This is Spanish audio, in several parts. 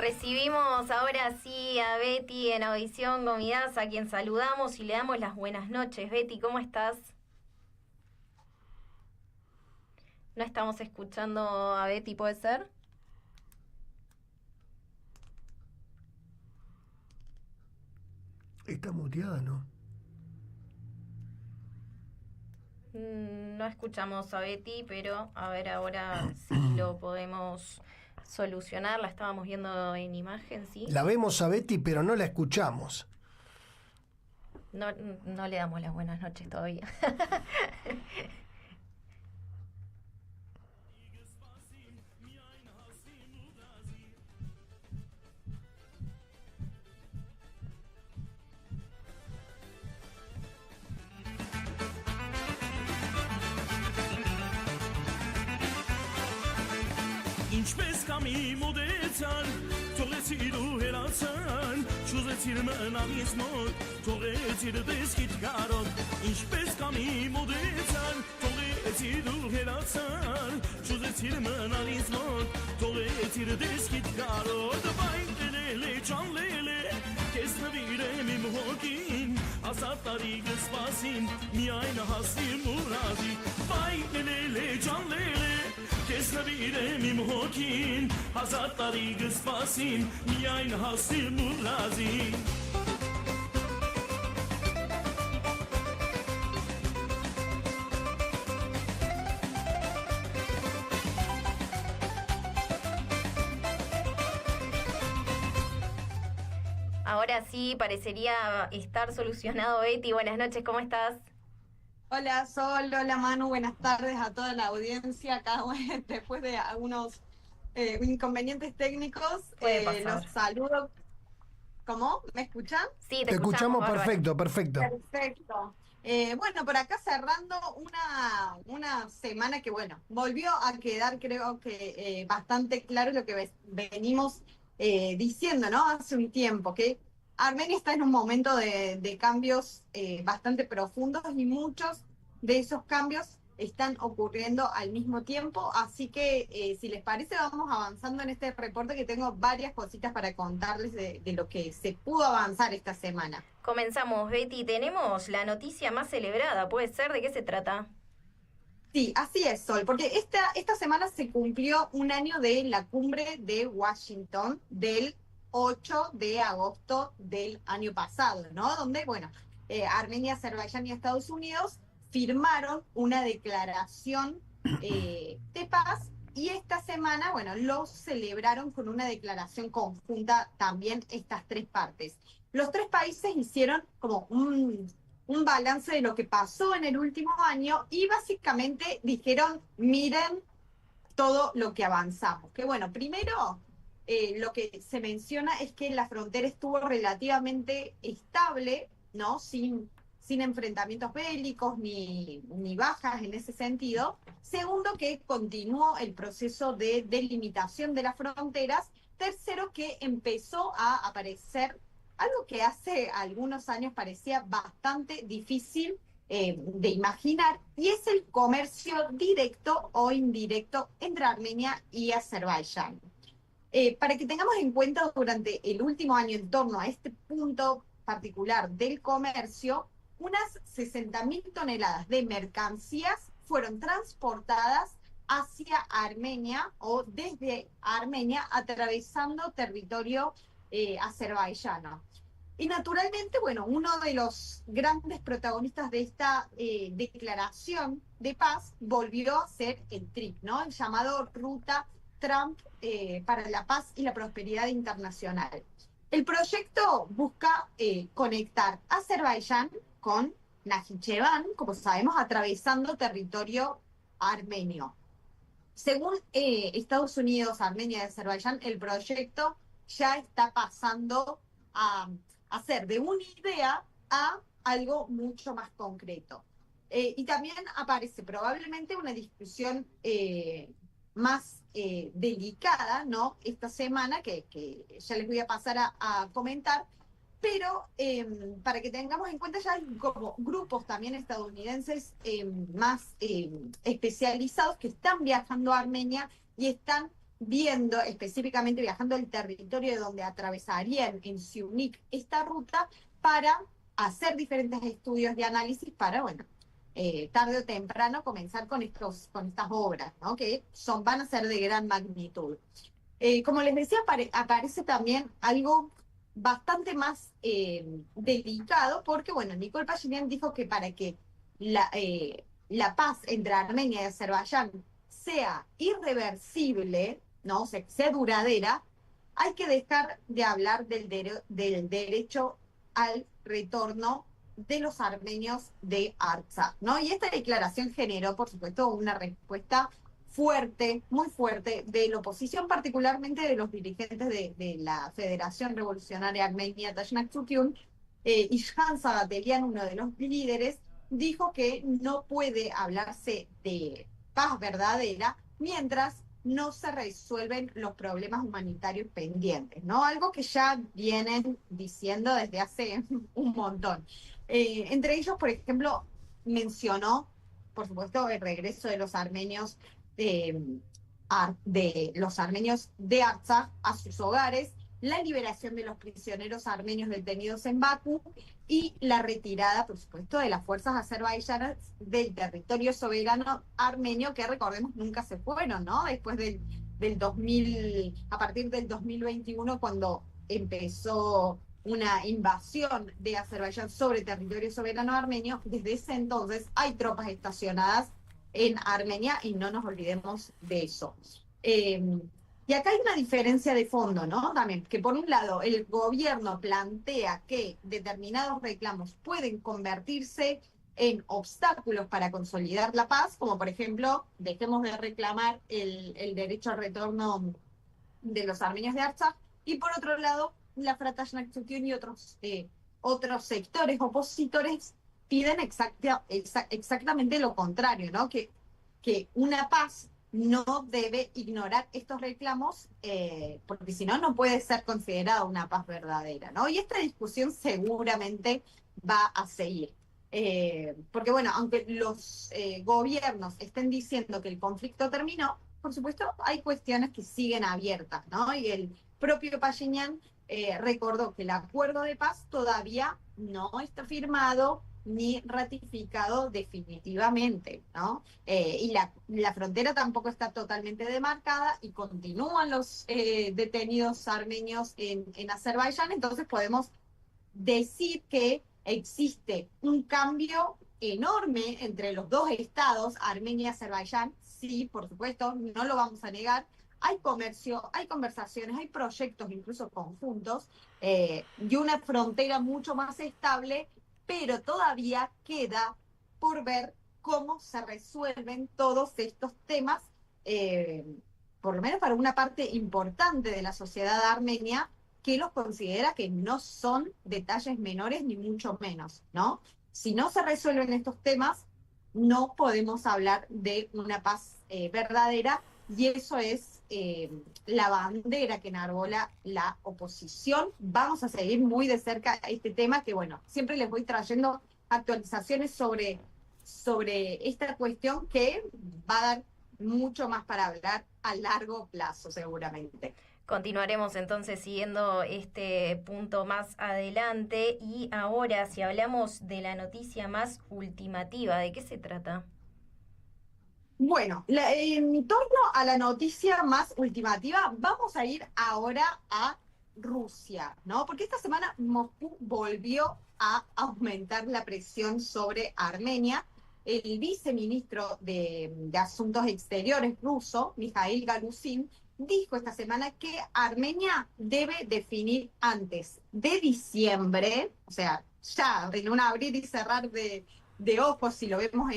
Recibimos ahora sí a Betty en Audición Comidas, a quien saludamos y le damos las buenas noches. Betty, ¿cómo estás? No estamos escuchando a Betty, ¿puede ser? Está muteada, ¿no? No escuchamos a Betty, pero a ver ahora si lo podemos solucionar. La estábamos viendo en imagen, ¿sí? La vemos a Betty, pero no la escuchamos. No, no le damos las buenas noches todavía. Ինչպես կամի մոդեցան, թողեցիր ու հերացան, շուզեցիր մնալիս մոտ, թողեցիր դեսքիտ կարոտ, ինչպես կամի մոդեցան, թողեցիր ու հերացան, շուզեցիր մնալիս մոտ, թողեցիր դեսքիտ կարոտ, վայն լելե ճան լելե, քեզ նվիրեմ իմ հոգին, ազատ տարի գսպասին, միայն հասնիմ ուրախի, վայն լելե ճան լելե, Քեզ նվիրեմ իմ հոգին, հազար տարի գսպասին, միայն հասնիմ ու ռազին Ahora sí, parecería estar solucionado, Betty. Buenas noches, ¿cómo estás? Hola Sol, hola Manu, buenas tardes a toda la audiencia. Acá, bueno, después de algunos inconvenientes técnicos, Puede pasar. los saludo. ¿Cómo? ¿Me escuchan? Sí, Te escuchamos bárbaro. perfecto, perfecto. Perfecto. Bueno, por acá cerrando una semana que, bueno, volvió a quedar, creo que bastante claro lo que venimos diciendo, ¿no? Hace un tiempo, que Armenia está en un momento de cambios bastante profundos y muchos de esos cambios están ocurriendo al mismo tiempo, así que si les parece vamos avanzando en este reporte que tengo varias cositas para contarles de lo que se pudo avanzar esta semana. Comenzamos, Betty. Tenemos la noticia más celebrada, ¿puede ser? ¿De qué se trata? Sí, así es, Sol, porque esta semana se cumplió un año de la cumbre de Washington del 8 de agosto del año pasado, ¿no? Donde, bueno, Armenia, Azerbaiyán y Estados Unidos firmaron una declaración de paz y esta semana, bueno, lo celebraron con una declaración conjunta también estas tres partes. Los tres países hicieron como un balance de lo que pasó en el último año y básicamente dijeron, miren todo lo que avanzamos. Que bueno, primero lo que se menciona es que la frontera estuvo relativamente estable, ¿no? Sin enfrentamientos bélicos ni bajas en ese sentido. Segundo, que continuó el proceso de delimitación de las fronteras. Tercero, que empezó a aparecer algo que hace algunos años parecía bastante difícil de imaginar, y es el comercio directo o indirecto entre Armenia y Azerbaiyán. Para que tengamos en cuenta, durante el último año, en torno a este punto particular del comercio, unas 60.000 toneladas de mercancías fueron transportadas hacia Armenia o desde Armenia atravesando territorio azerbaiyano. Y naturalmente, bueno, uno de los grandes protagonistas de esta declaración de paz volvió a ser el TRIP, ¿no? El llamado Ruta Trump para la Paz y la Prosperidad Internacional. El proyecto busca conectar Azerbaiyán con Najicheván, como sabemos, atravesando territorio armenio. Según Estados Unidos, Armenia y Azerbaiyán, el proyecto ya está pasando a hacer de una idea a algo mucho más concreto. Y también aparece probablemente una discusión más delicada, ¿no? Esta semana, que ya les voy a pasar a comentar, pero para que tengamos en cuenta, ya hay como grupos también estadounidenses más especializados que están viajando a Armenia y están viendo específicamente, viajando el territorio de donde atravesarían en Siunik esta ruta para hacer diferentes estudios de análisis para, bueno, tarde o temprano comenzar con estas obras, ¿no? Que van a ser de gran magnitud. Como les decía, aparece también algo bastante más delicado, porque, bueno, Nicole Pashinyan dijo que para que la paz entre Armenia y Azerbaiyán sea irreversible, ¿no? O sea, sea duradera, hay que dejar de hablar del derecho al retorno de los armenios de Artsaj, ¿no? Y esta declaración generó, por supuesto, una respuesta fuerte, muy fuerte, de la oposición, particularmente de los dirigentes de la Federación Revolucionaria Armenia, Tashnak Tsukyun. Ishan Sagatelian, uno de los líderes, dijo que no puede hablarse de paz verdadera mientras no se resuelven los problemas humanitarios pendientes, ¿no? Algo que ya vienen diciendo desde hace un montón. Entre ellos, por ejemplo, mencionó, por supuesto, el regreso de los armenios de Artsaj a sus hogares, la liberación de los prisioneros armenios detenidos en Bakú y la retirada, por supuesto, de las fuerzas azerbaiyanas del territorio soberano armenio, que recordemos nunca se fueron, ¿no? Después del 2000, a partir del 2021, cuando empezó una invasión de Azerbaiyán sobre territorio soberano armenio, desde ese entonces hay tropas estacionadas en Armenia y no nos olvidemos de eso. Y acá hay una diferencia de fondo, ¿no? También, que por un lado el gobierno plantea que determinados reclamos pueden convertirse en obstáculos para consolidar la paz, como por ejemplo, dejemos de reclamar el derecho al retorno de los armenios de Artsaj, y por otro lado, la Fratashnak Tsukyun y otros sectores opositores piden exactamente lo contrario, ¿no? Que una paz no debe ignorar estos reclamos, porque si no, no puede ser considerada una paz verdadera, ¿no? Y esta discusión seguramente va a seguir. Porque, bueno, aunque los gobiernos estén diciendo que el conflicto terminó, por supuesto, hay cuestiones que siguen abiertas, ¿no? Y el propio Pashinyan recordó que el acuerdo de paz todavía no está firmado ni ratificado definitivamente, ¿no? Y la frontera tampoco está totalmente demarcada y continúan los detenidos armenios en Azerbaiyán, entonces podemos decir que existe un cambio enorme entre los dos estados, Armenia y Azerbaiyán. Sí, por supuesto, no lo vamos a negar. Hay comercio, hay conversaciones, hay proyectos incluso conjuntos, y una frontera mucho más estable, pero todavía queda por ver cómo se resuelven todos estos temas, por lo menos para una parte importante de la sociedad armenia, que los considera que no son detalles menores ni mucho menos, ¿no? Si no se resuelven estos temas, no podemos hablar de una paz verdadera, y eso es la bandera que enarbola la oposición. Vamos a seguir muy de cerca este tema, que, bueno, siempre les voy trayendo actualizaciones sobre esta cuestión, que va a dar mucho más para hablar a largo plazo, seguramente. Continuaremos entonces siguiendo este punto más adelante. Y ahora, si hablamos de la noticia más ultimativa, ¿de qué se trata? Bueno, en torno a la noticia más ultimativa, vamos a ir ahora a Rusia, ¿no? Porque esta semana Moscú volvió a aumentar la presión sobre Armenia. El viceministro de Asuntos Exteriores ruso, Mikhail Galusin, dijo esta semana que Armenia debe definir antes de diciembre, o sea, ya en un abrir y cerrar de ojos, si lo vemos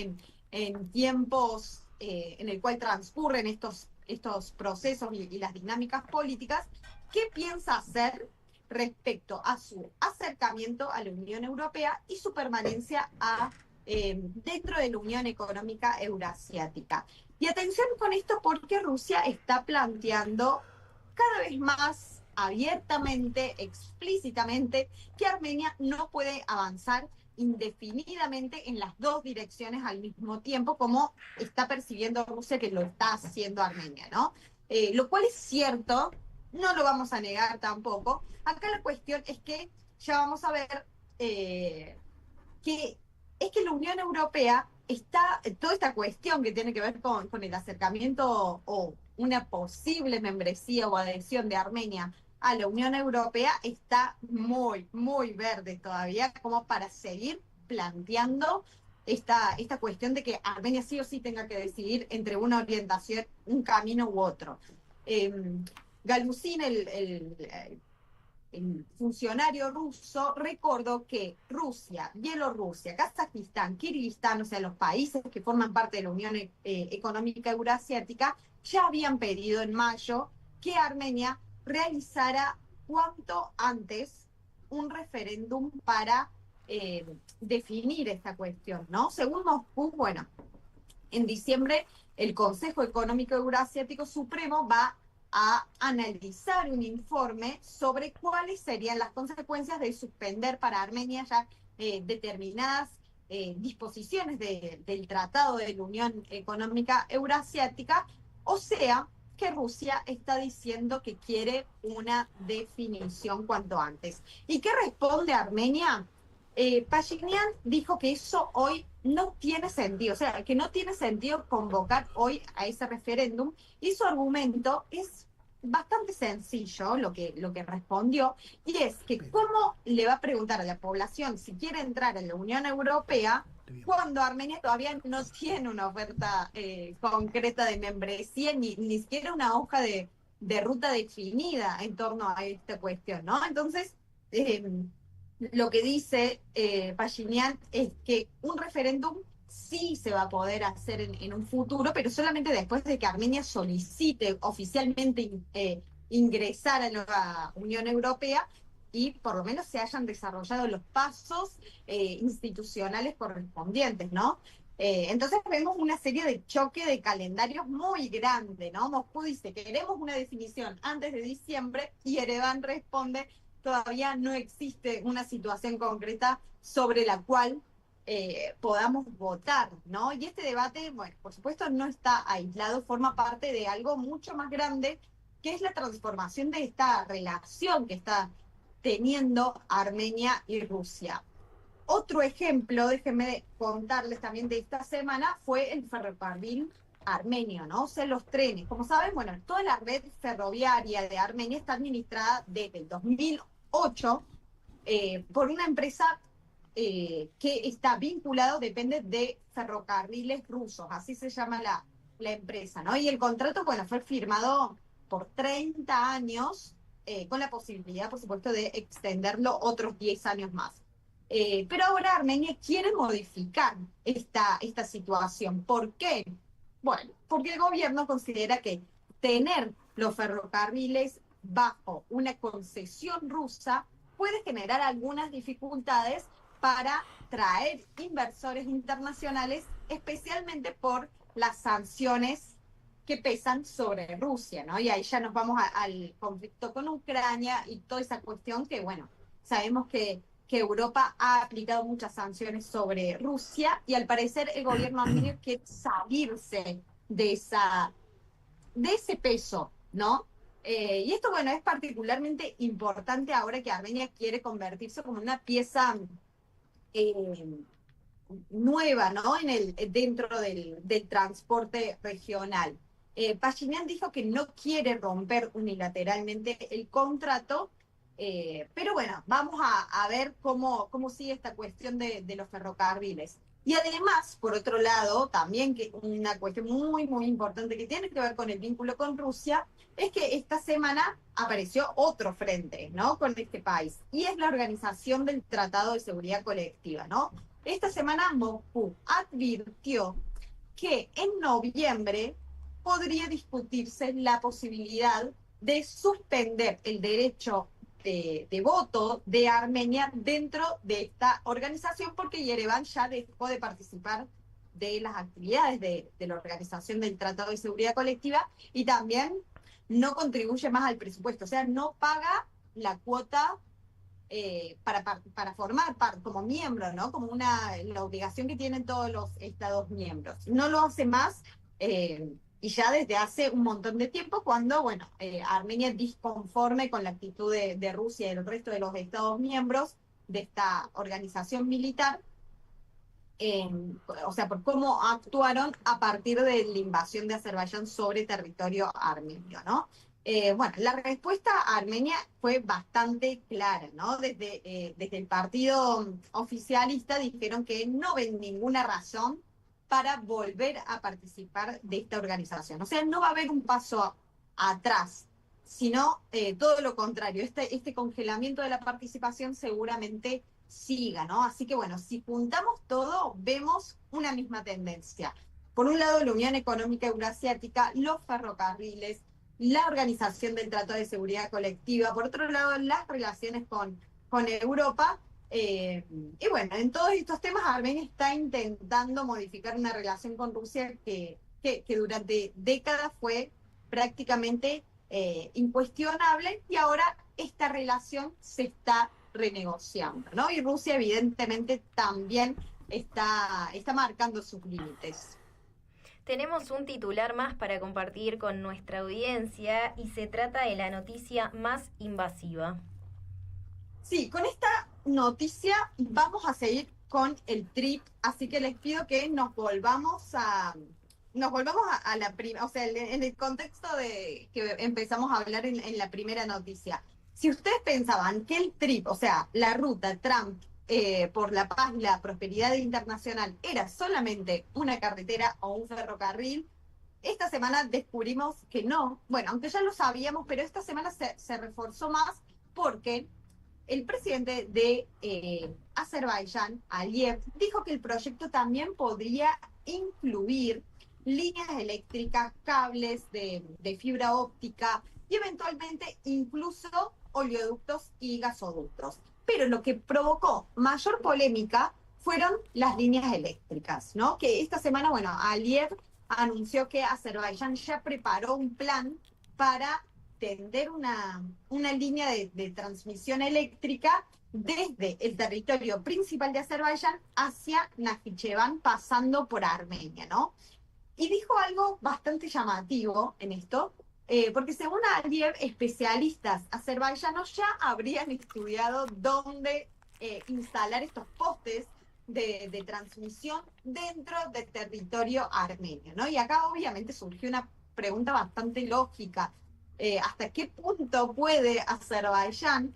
en tiempos en el cual transcurren estos procesos y las dinámicas políticas, qué piensa hacer respecto a su acercamiento a la Unión Europea y su permanencia dentro de la Unión Económica Eurasiática. Y atención con esto, porque Rusia está planteando cada vez más abiertamente, explícitamente, que Armenia no puede avanzar indefinidamente en las dos direcciones al mismo tiempo, como está percibiendo Rusia que lo está haciendo Armenia, ¿no? lo cual es cierto, no lo vamos a negar tampoco. Acá la cuestión es que ya vamos a ver que es que la Unión Europea está, toda esta cuestión que tiene que ver con el acercamiento o una posible membresía o adhesión de Armenia a la Unión Europea está muy, muy verde todavía, como para seguir planteando esta cuestión de que Armenia sí o sí tenga que decidir entre una orientación, un camino u otro. Galusin, el funcionario ruso, recordó que Rusia, Bielorrusia, Kazajistán, Kirguistán, o sea, los países que forman parte de la Unión Económica Euroasiática, ya habían pedido en mayo que Armenia realizara cuanto antes un referéndum para definir esta cuestión, ¿no? Según Moscú, bueno, en diciembre el Consejo Económico Euroasiático Supremo va a analizar un informe sobre cuáles serían las consecuencias de suspender para Armenia ya determinadas disposiciones del Tratado de la Unión Económica Euroasiática, o sea, que Rusia está diciendo que quiere una definición cuanto antes. ¿Y qué responde Armenia? Pashinyan dijo que eso hoy no tiene sentido, o sea, que no tiene sentido convocar hoy a ese referéndum, y su argumento es bastante sencillo, lo que respondió, y es que cómo le va a preguntar a la población si quiere entrar en la Unión Europea cuando Armenia todavía no tiene una oferta concreta de membresía, ni siquiera una hoja de ruta definida en torno a esta cuestión, ¿no? Entonces, lo que dice Pashinyan es que un referéndum sí se va a poder hacer en un futuro, pero solamente después de que Armenia solicite oficialmente ingresar a la Unión Europea y por lo menos se hayan desarrollado los pasos institucionales correspondientes, ¿no? Entonces vemos una serie de choque de calendarios muy grande, ¿no? Moscú dice que queremos una definición antes de diciembre y Ereván responde todavía no existe una situación concreta sobre la cual podamos votar, ¿no? Y este debate, bueno, por supuesto no está aislado, forma parte de algo mucho más grande, que es la transformación de esta relación que está teniendo Armenia y Rusia. Otro ejemplo, déjenme contarles también de esta semana, fue el ferrocarril armenio, ¿no? O sea, los trenes. Como saben, bueno, toda la red ferroviaria de Armenia está administrada desde el 2008 por una empresa que está vinculado, depende de Ferrocarriles Rusos, así se llama la empresa, ¿no? Y el contrato, bueno, fue firmado por 30 años, con la posibilidad, por supuesto, de extenderlo otros 10 años más. Pero ahora Armenia quiere modificar esta situación. ¿Por qué? Bueno, porque el gobierno considera que tener los ferrocarriles bajo una concesión rusa puede generar algunas dificultades para traer inversores internacionales, especialmente por las sanciones que pesan sobre Rusia, ¿no? Y ahí ya nos vamos al conflicto con Ucrania y toda esa cuestión que, bueno, sabemos que Europa ha aplicado muchas sanciones sobre Rusia y al parecer el gobierno armenio quiere salirse de ese peso, ¿no? Y esto, bueno, es particularmente importante ahora que Armenia quiere convertirse como una pieza nueva, ¿no? Dentro del transporte regional. Pashinyan dijo que no quiere romper unilateralmente el contrato, pero bueno, vamos a ver cómo sigue esta cuestión de los ferrocarriles. Y además, por otro lado, también que una cuestión muy, muy importante que tiene que ver con el vínculo con Rusia, es que esta semana apareció otro frente, ¿no? Con este país, y es la Organización del Tratado de Seguridad Colectiva, ¿no? Esta semana Moscú advirtió que en noviembre podría discutirse la posibilidad de suspender el derecho de voto de Armenia dentro de esta organización, porque Yerevan ya dejó de participar de las actividades de la Organización del Tratado de Seguridad Colectiva y también no contribuye más al presupuesto, o sea, no paga la cuota para formar parte como miembro, ¿no? Como la obligación que tienen todos los Estados miembros. No lo hace más y ya desde hace un montón de tiempo, cuando, bueno, Armenia, disconforme con la actitud de Rusia y del resto de los Estados miembros de esta organización militar, eh, o sea, por cómo actuaron a partir de la invasión de Azerbaiyán sobre territorio armenio, ¿no? Bueno, la respuesta a Armenia fue bastante clara, ¿no? Desde el partido oficialista dijeron que no ven ninguna razón para volver a participar de esta organización. O sea, no va a haber un paso atrás, sino todo lo contrario. Este congelamiento de la participación seguramente siga, ¿no? Así que bueno, si juntamos todo, vemos una misma tendencia. Por un lado, la Unión Económica Eurasiática, los ferrocarriles, la Organización del Tratado de Seguridad Colectiva, por otro lado, las relaciones con Europa. Y bueno, en todos estos temas, Armenia está intentando modificar una relación con Rusia que durante décadas fue prácticamente incuestionable, y ahora esta relación se está renegociando, ¿no? Y Rusia evidentemente también está marcando sus límites. Tenemos un titular más para compartir con nuestra audiencia y se trata de la noticia más invasiva. Sí, con esta noticia vamos a seguir con el TRIP, así que les pido que nos volvamos a la primera, o sea, en el contexto de que empezamos a hablar en la primera noticia. Si ustedes pensaban que el TRIP, o sea, la ruta Trump por la paz y la prosperidad internacional, era solamente una carretera o un ferrocarril, esta semana descubrimos que no. Bueno, aunque ya lo sabíamos, pero esta semana se reforzó más porque el presidente de Azerbaiyán, Aliyev, dijo que el proyecto también podría incluir líneas eléctricas, cables de fibra óptica y eventualmente incluso oleoductos y gasoductos. Pero lo que provocó mayor polémica fueron las líneas eléctricas, ¿no? Que esta semana, bueno, Aliyev anunció que Azerbaiyán ya preparó un plan para tender una línea de transmisión eléctrica desde el territorio principal de Azerbaiyán hacia Najicheván, pasando por Armenia, ¿no? Y dijo algo bastante llamativo en esto, porque según Aliyev, especialistas azerbaiyanos ya habrían estudiado dónde instalar estos postes de transmisión dentro del territorio armenio, ¿no? Y acá obviamente surgió una pregunta bastante lógica. ¿Hasta qué punto puede Azerbaiyán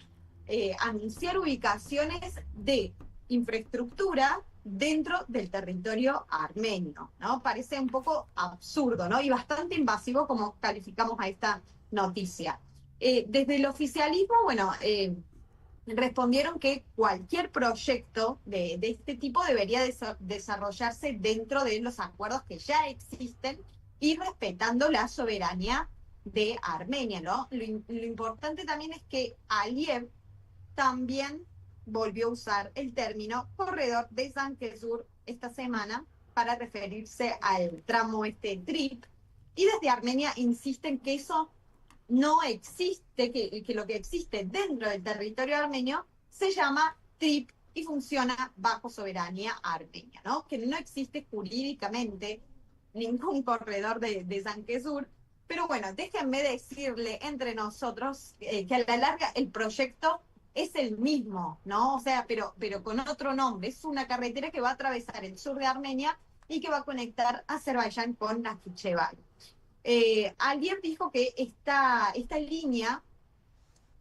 anunciar ubicaciones de infraestructura dentro del territorio armenio, ¿no? Parece un poco absurdo, ¿no? Y bastante invasivo, como calificamos a esta noticia. Desde el oficialismo, bueno, respondieron que cualquier proyecto de este tipo debería desarrollarse dentro de los acuerdos que ya existen y respetando la soberanía de Armenia, ¿no? Lo importante también es que Aliyev también volvió a usar el término corredor de Zangezur esta semana para referirse al tramo TRIP, y desde Armenia insisten que eso no existe, que lo que existe dentro del territorio armenio se llama TRIP y funciona bajo soberanía armenia, ¿no? Que no existe jurídicamente ningún corredor de Zangezur. Pero bueno, déjenme decirle entre nosotros que a la larga el proyecto es el mismo, ¿no? O sea, pero con otro nombre. Es una carretera que va a atravesar el sur de Armenia y que va a conectar Azerbaiyán con Najicheván. Aliyev dijo que esta línea,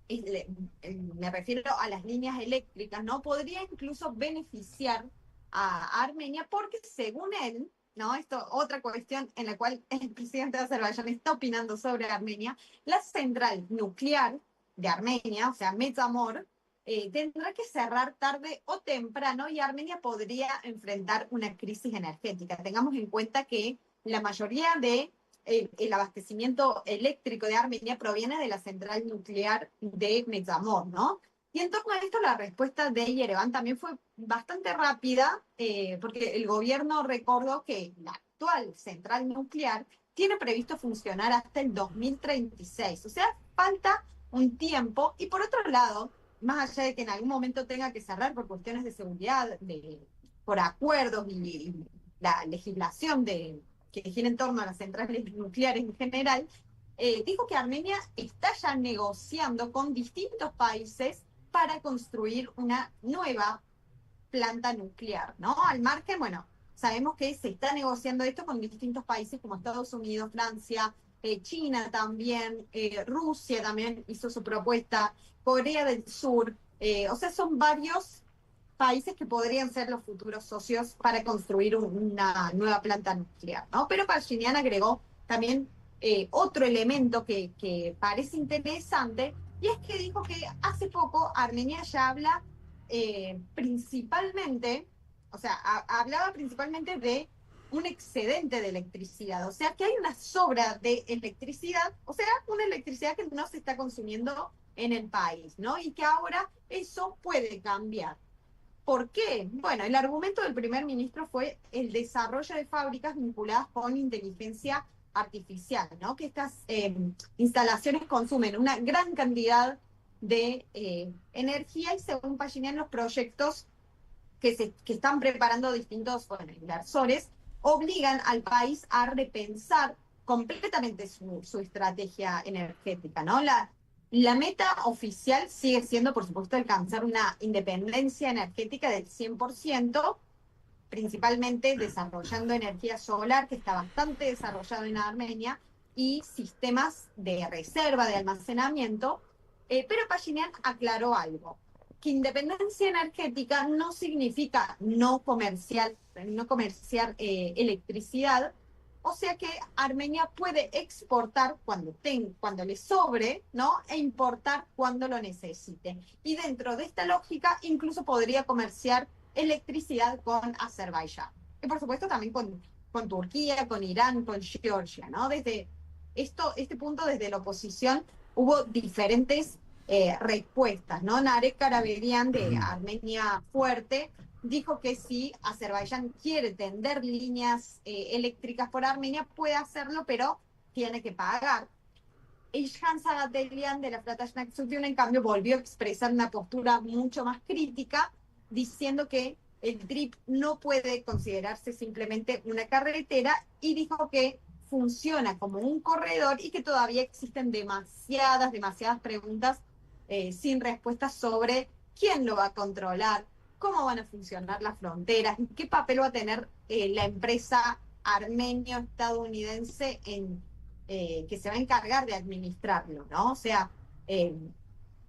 me refiero a las líneas eléctricas, ¿no? Podría incluso beneficiar a Armenia porque según él, ¿no? Esto, otra cuestión en la cual el presidente de Azerbaiyán está opinando sobre Armenia, la central nuclear de Armenia, o sea, Metsamor, tendrá que cerrar tarde o temprano y Armenia podría enfrentar una crisis energética. Tengamos en cuenta que la mayoría de el abastecimiento eléctrico de Armenia proviene de la central nuclear de Metsamor, ¿no? Y en torno a esto la respuesta de Yerevan también fue bastante rápida, porque el gobierno recordó que la actual central nuclear tiene previsto funcionar hasta el 2036, o sea, falta un tiempo. Y por otro lado, más allá de que en algún momento tenga que cerrar por cuestiones de seguridad, por acuerdos y la legislación que gira en torno a las centrales nucleares en general, dijo que Armenia está ya negociando con distintos países para construir una nueva planta nuclear, ¿no? Al margen, bueno, sabemos que se está negociando esto con distintos países como Estados Unidos, Francia, China también, Rusia también hizo su propuesta, Corea del Sur, o sea, son varios países que podrían ser los futuros socios para construir una nueva planta nuclear, ¿no? Pero Pashinyan agregó también otro elemento que parece interesante, y es que dijo que hace poco Armenia ya habla principalmente, o sea, hablaba principalmente de un excedente de electricidad, o sea, que hay una sobra de electricidad, o sea, una electricidad que no se está consumiendo en el país, ¿no? Y que ahora eso puede cambiar. ¿Por qué? Bueno, el argumento del primer ministro fue el desarrollo de fábricas vinculadas con inteligencia artificial, ¿no? Que estas instalaciones consumen una gran cantidad de energía, y según Pashinyan, los proyectos que están preparando distintos inversores obligan al país a repensar completamente su estrategia energética, ¿no? La meta oficial sigue siendo, por supuesto, alcanzar una independencia energética del 100%, principalmente desarrollando energía solar, que está bastante desarrollado en Armenia, y sistemas de reserva, de almacenamiento. Pero Pashinyan aclaró algo, que independencia energética no significa no comerciar electricidad, o sea que Armenia puede exportar cuando le sobre, ¿no? E importar cuando lo necesite. Y dentro de esta lógica, incluso podría comerciar electricidad con Azerbaiyán. Y por supuesto también con Turquía, con Irán, con Georgia, ¿no? Desde este punto, desde la oposición, hubo diferentes respuestas, ¿no? Narek Karabedian, de Armenia Fuerte, dijo que si Azerbaiyán quiere tender líneas eléctricas por Armenia, puede hacerlo, pero tiene que pagar. Ilhan Sagatelian, de la Flatash Naxution, en cambio, volvió a expresar una postura mucho más crítica, diciendo que el TRIP no puede considerarse simplemente una carretera, y dijo que funciona como un corredor y que todavía existen demasiadas preguntas sin respuestas sobre quién lo va a controlar, cómo van a funcionar las fronteras, qué papel va a tener la empresa armenio-estadounidense que se va a encargar de administrarlo, ¿no? O sea,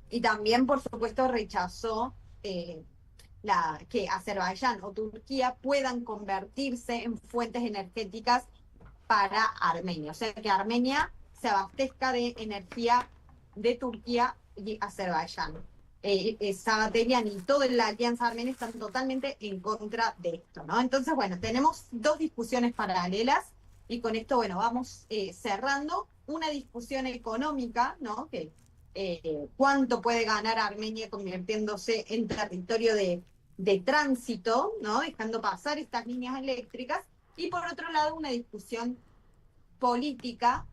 y también, por supuesto, rechazó que Azerbaiyán o Turquía puedan convertirse en fuentes energéticas para Armenia. O sea, que Armenia se abastezca de energía de Turquía y Azerbaiyán. Sagatelian y toda la Alianza Armenia están totalmente en contra de esto, ¿no? Entonces, bueno, tenemos dos discusiones paralelas, y con esto, bueno, vamos cerrando una discusión económica, ¿no? Que cuánto puede ganar Armenia convirtiéndose en territorio de tránsito, ¿no? Dejando pasar estas líneas eléctricas, y por otro lado una discusión política,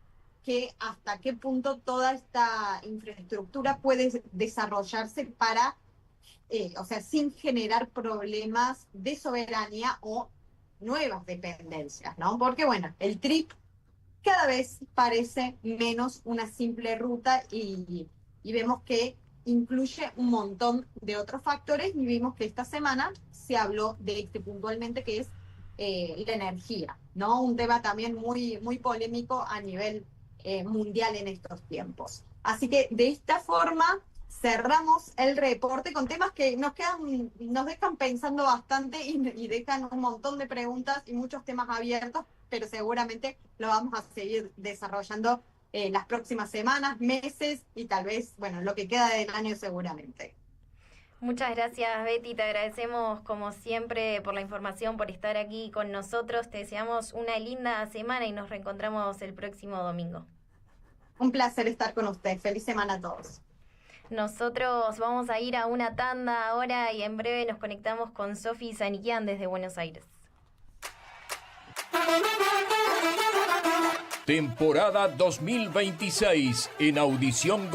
que hasta qué punto toda esta infraestructura puede desarrollarse para, o sea, sin generar problemas de soberanía o nuevas dependencias, ¿no? Porque, bueno, el TRIP cada vez parece menos una simple ruta, y vemos que incluye un montón de otros factores, y vimos que esta semana se habló de este puntualmente, que es la energía, ¿no? Un tema también muy, muy polémico a nivel mundial en estos tiempos. Así que de esta forma cerramos el reporte con temas que nos dejan pensando bastante, y dejan un montón de preguntas y muchos temas abiertos, pero seguramente lo vamos a seguir desarrollando las próximas semanas, meses, y tal vez, bueno, lo que queda del año seguramente. Muchas gracias, Betty, te agradecemos como siempre por la información, por estar aquí con nosotros. Te deseamos una linda semana y nos reencontramos el próximo domingo. Un placer estar con usted. Feliz semana a todos. Nosotros vamos a ir a una tanda ahora, y en breve nos conectamos con Sofi Sanikian desde Buenos Aires. Temporada 2026 en Audición